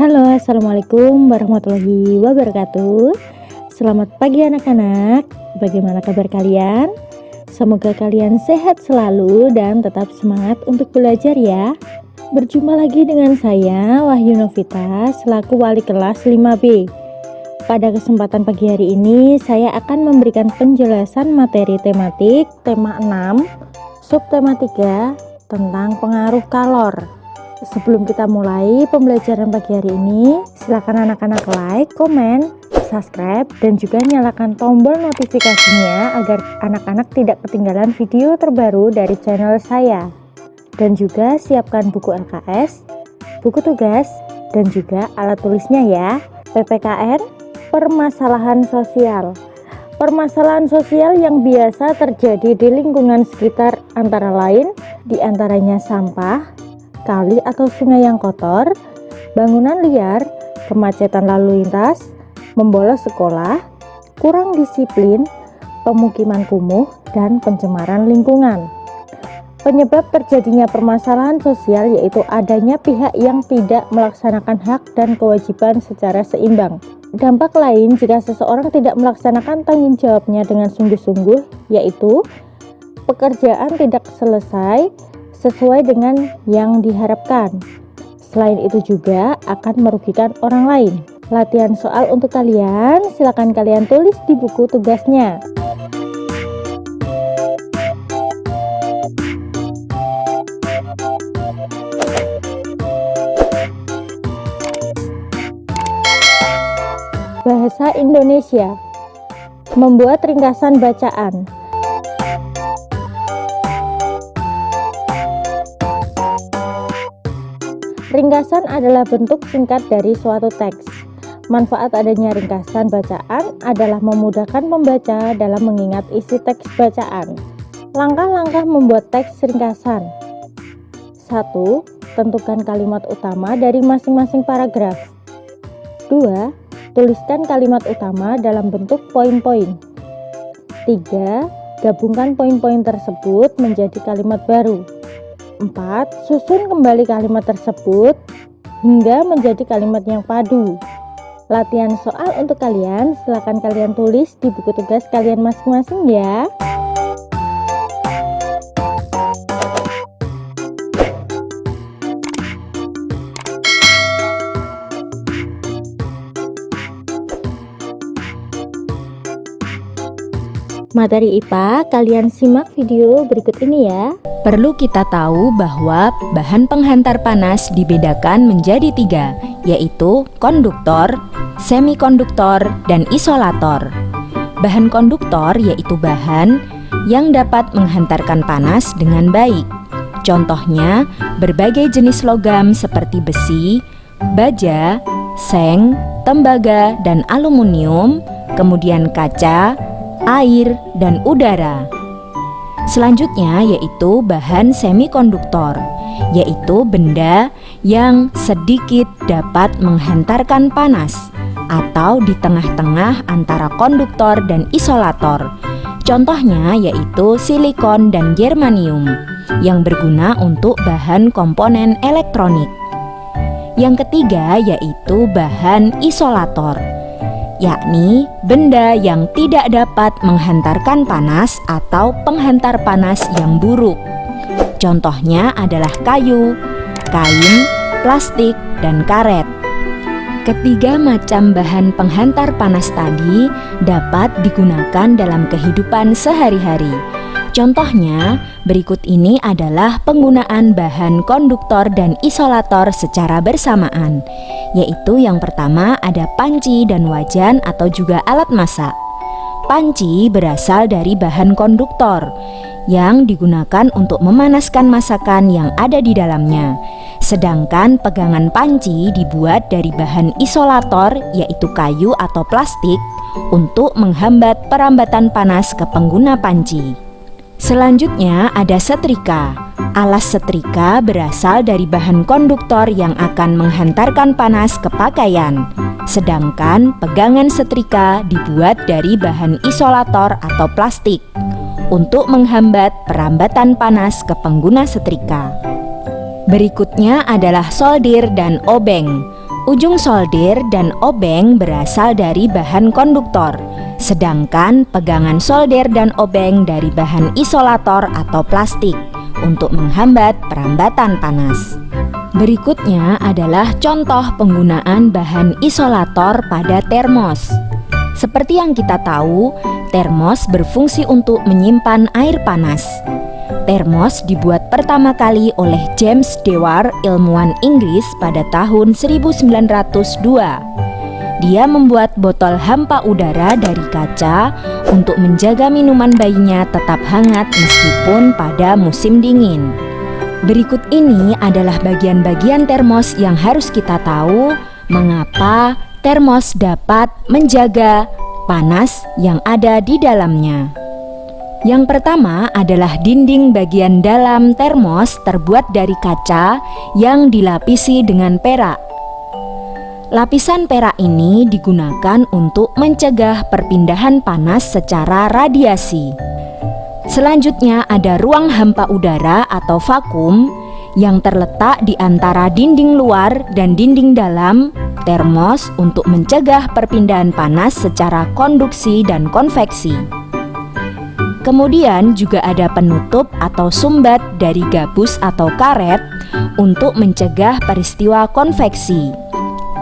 Halo, assalamualaikum warahmatullahi wabarakatuh. Selamat pagi anak-anak. Bagaimana kabar kalian? Semoga kalian sehat selalu dan tetap semangat untuk belajar ya. Berjumpa lagi dengan saya Wahyu Novita selaku wali kelas 5B. Pada kesempatan pagi hari ini saya akan memberikan penjelasan materi tematik tema 6 subtema 3 tentang pengaruh kalor. Sebelum kita mulai pembelajaran pagi hari ini, silakan anak-anak like, komen, subscribe, dan juga nyalakan tombol notifikasinya agar anak-anak tidak ketinggalan video terbaru dari channel saya. Dan juga siapkan buku LKS, buku tugas, dan juga alat tulisnya ya. PPKN, permasalahan sosial. Permasalahan sosial yang biasa terjadi di lingkungan sekitar antara lain diantaranya sampah, kali atau sungai yang kotor, bangunan liar, kemacetan lalu lintas, membolos sekolah, kurang disiplin, pemukiman kumuh, dan pencemaran lingkungan. Penyebab terjadinya permasalahan sosial yaitu adanya pihak yang tidak melaksanakan hak dan kewajiban secara seimbang. Dampak lain jika seseorang tidak melaksanakan tanggung jawabnya dengan sungguh-sungguh yaitu pekerjaan tidak selesai sesuai dengan yang diharapkan. Selain itu juga akan merugikan orang lain. Latihan soal untuk kalian, silakan kalian tulis di buku tugasnya. Bahasa Indonesia. Membuat ringkasan bacaan. Ringkasan adalah bentuk singkat dari suatu teks. Manfaat adanya ringkasan bacaan adalah memudahkan pembaca dalam mengingat isi teks bacaan. Langkah-langkah membuat teks ringkasan. 1. Tentukan kalimat utama dari masing-masing paragraf. 2. Tuliskan kalimat utama dalam bentuk poin-poin. 3. Gabungkan poin-poin tersebut menjadi kalimat baru. 4. Susun kembali kalimat tersebut hingga menjadi kalimat yang padu. Latihan soal untuk kalian, silakan kalian tulis di buku tugas kalian masing-masing ya. Materi IPA, kalian simak video berikut ini ya. Perlu kita tahu bahwa bahan penghantar panas dibedakan menjadi 3, yaitu konduktor, semikonduktor, dan isolator. Bahan konduktor yaitu bahan yang dapat menghantarkan panas dengan baik. Contohnya, berbagai jenis logam seperti besi, baja, seng, tembaga, dan aluminium, kemudian kaca, air, dan udara. Selanjutnya yaitu bahan semikonduktor, yaitu benda yang sedikit dapat menghantarkan panas atau di tengah-tengah antara konduktor dan isolator. Contohnya yaitu silikon dan germanium yang berguna untuk bahan komponen elektronik. Yang ketiga yaitu bahan isolator, yakni benda yang tidak dapat menghantarkan panas atau penghantar panas yang buruk. Contohnya adalah kayu, kain, plastik, dan karet. Ketiga macam bahan penghantar panas tadi dapat digunakan dalam kehidupan sehari-hari. Contohnya, berikut ini adalah penggunaan bahan konduktor dan isolator secara bersamaan, yaitu yang pertama ada panci dan wajan atau juga alat masak. Panci berasal dari bahan konduktor yang digunakan untuk memanaskan masakan yang ada di dalamnya. Sedangkan pegangan panci dibuat dari bahan isolator yaitu kayu atau plastik untuk menghambat perambatan panas ke pengguna panci. Selanjutnya ada setrika. Alas setrika berasal dari bahan konduktor yang akan menghantarkan panas ke pakaian. Sedangkan pegangan setrika dibuat dari bahan isolator atau plastik untuk menghambat perambatan panas ke pengguna setrika. Berikutnya adalah solder dan obeng. Ujung solder dan obeng berasal dari bahan konduktor, sedangkan pegangan solder dan obeng dari bahan isolator atau plastik untuk menghambat perambatan panas. Berikutnya adalah contoh penggunaan bahan isolator pada termos. Seperti yang kita tahu, termos berfungsi untuk menyimpan air panas. Termos dibuat pertama kali oleh James Dewar, ilmuwan Inggris pada tahun 1902. Dia membuat botol hampa udara dari kaca untuk menjaga minuman bayinya tetap hangat meskipun pada musim dingin. Berikut ini adalah bagian-bagian termos yang harus kita tahu mengapa termos dapat menjaga panas yang ada di dalamnya. Yang pertama adalah dinding bagian dalam termos terbuat dari kaca yang dilapisi dengan perak. Lapisan perak ini digunakan untuk mencegah perpindahan panas secara radiasi. Selanjutnya ada ruang hampa udara atau vakum yang terletak di antara dinding luar dan dinding dalam termos untuk mencegah perpindahan panas secara konduksi dan konveksi. Kemudian juga ada penutup atau sumbat dari gabus atau karet untuk mencegah peristiwa konveksi.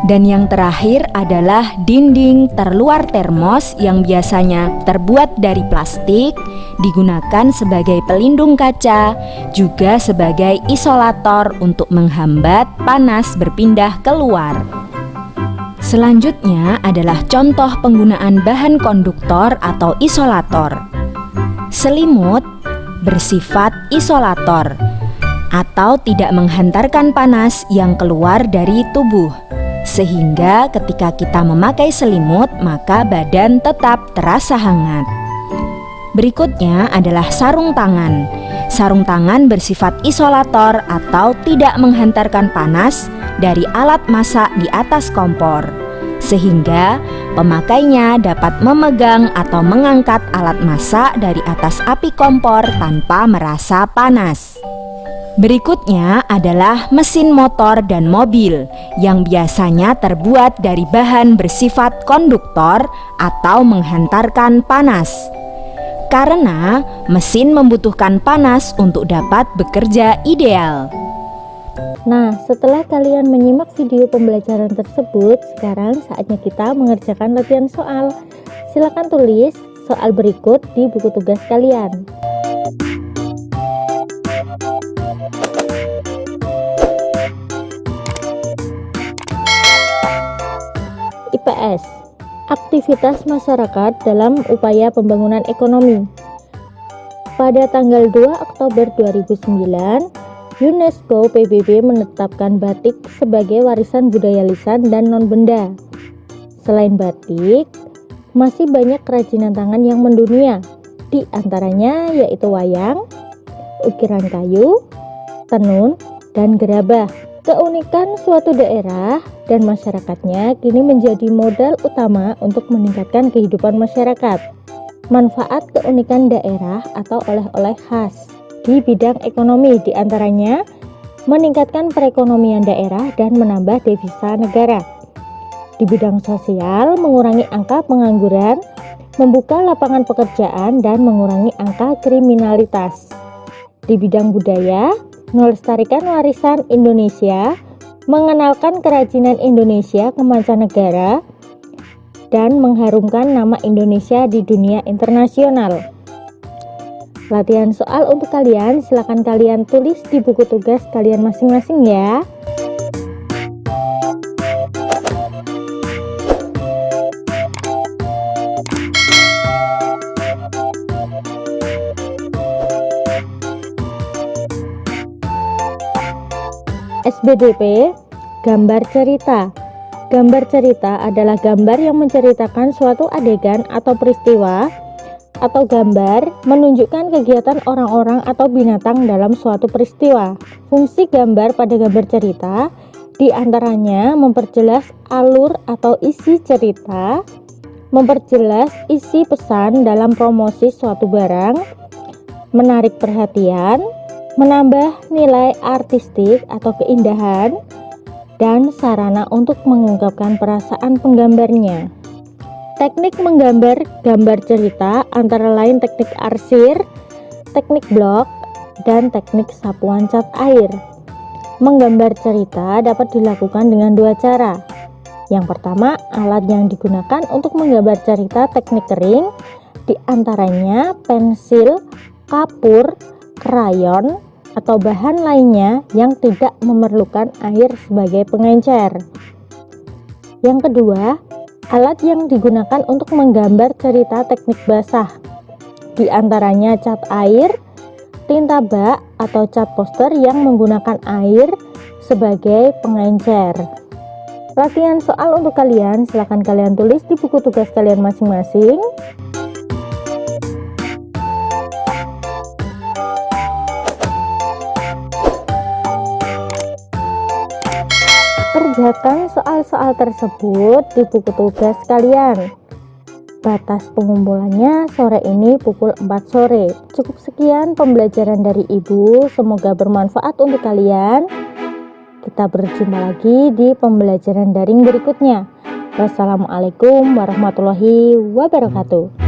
Dan yang terakhir adalah dinding terluar termos yang biasanya terbuat dari plastik, digunakan sebagai pelindung kaca, juga sebagai isolator untuk menghambat panas berpindah keluar. Selanjutnya adalah contoh penggunaan bahan konduktor atau isolator. Selimut bersifat isolator atau tidak menghantarkan panas yang keluar dari tubuh, sehingga ketika kita memakai selimut maka badan tetap terasa hangat. Berikutnya adalah sarung tangan. Sarung tangan bersifat isolator atau tidak menghantarkan panas dari alat masak di atas kompor, sehingga pemakainya dapat memegang atau mengangkat alat masak dari atas api kompor tanpa merasa panas. Berikutnya adalah mesin motor dan mobil yang biasanya terbuat dari bahan bersifat konduktor atau menghantarkan panas. Karena mesin membutuhkan panas untuk dapat bekerja ideal. Nah, setelah kalian menyimak video pembelajaran tersebut, sekarang saatnya kita mengerjakan latihan soal. Silakan tulis soal berikut di buku tugas kalian. IPS, aktivitas masyarakat dalam upaya pembangunan ekonomi. Pada tanggal 2 Oktober 2009, UNESCO PBB menetapkan batik sebagai warisan budaya lisan dan non-benda. Selain batik, masih banyak kerajinan tangan yang mendunia, di antaranya yaitu wayang, ukiran kayu, tenun, dan gerabah. Keunikan suatu daerah dan masyarakatnya kini menjadi modal utama untuk meningkatkan kehidupan masyarakat. Manfaat keunikan daerah atau oleh-oleh khas di bidang ekonomi diantaranya meningkatkan perekonomian daerah dan menambah devisa negara. Di bidang sosial, mengurangi angka pengangguran, membuka lapangan pekerjaan, dan mengurangi angka kriminalitas. Di bidang budaya, melestarikan warisan Indonesia, mengenalkan kerajinan Indonesia ke mancanegara, dan mengharumkan nama Indonesia di dunia internasional. Latihan soal untuk kalian, silakan kalian tulis di buku tugas kalian masing-masing ya. SBDP, gambar cerita. Gambar cerita adalah gambar yang menceritakan suatu adegan atau peristiwa, atau gambar menunjukkan kegiatan orang-orang atau binatang dalam suatu peristiwa. Fungsi gambar pada gambar cerita diantaranya memperjelas alur atau isi cerita, memperjelas isi pesan dalam promosi suatu barang, menarik perhatian, menambah nilai artistik atau keindahan, dan sarana untuk mengungkapkan perasaan penggambarnya. Teknik menggambar gambar cerita antara lain teknik arsir, teknik blok, dan teknik sapuan cat air. Menggambar cerita dapat dilakukan dengan dua cara. Yang pertama, alat yang digunakan untuk menggambar cerita teknik kering, diantaranya pensil, kapur, krayon, atau bahan lainnya yang tidak memerlukan air sebagai pengencer. Yang kedua, alat yang digunakan untuk menggambar cerita teknik basah, diantaranya cat air, tinta bak, atau cat poster yang menggunakan air sebagai pengencer. Latihan soal untuk kalian, silahkan kalian tulis di buku tugas kalian masing-masing. Kerjakan soal-soal tersebut di buku tugas kalian. Batas pengumpulannya sore ini pukul 4 sore. Cukup sekian pembelajaran dari Ibu, semoga bermanfaat untuk kalian. Kita berjumpa lagi di pembelajaran daring berikutnya. Wassalamualaikum warahmatullahi wabarakatuh.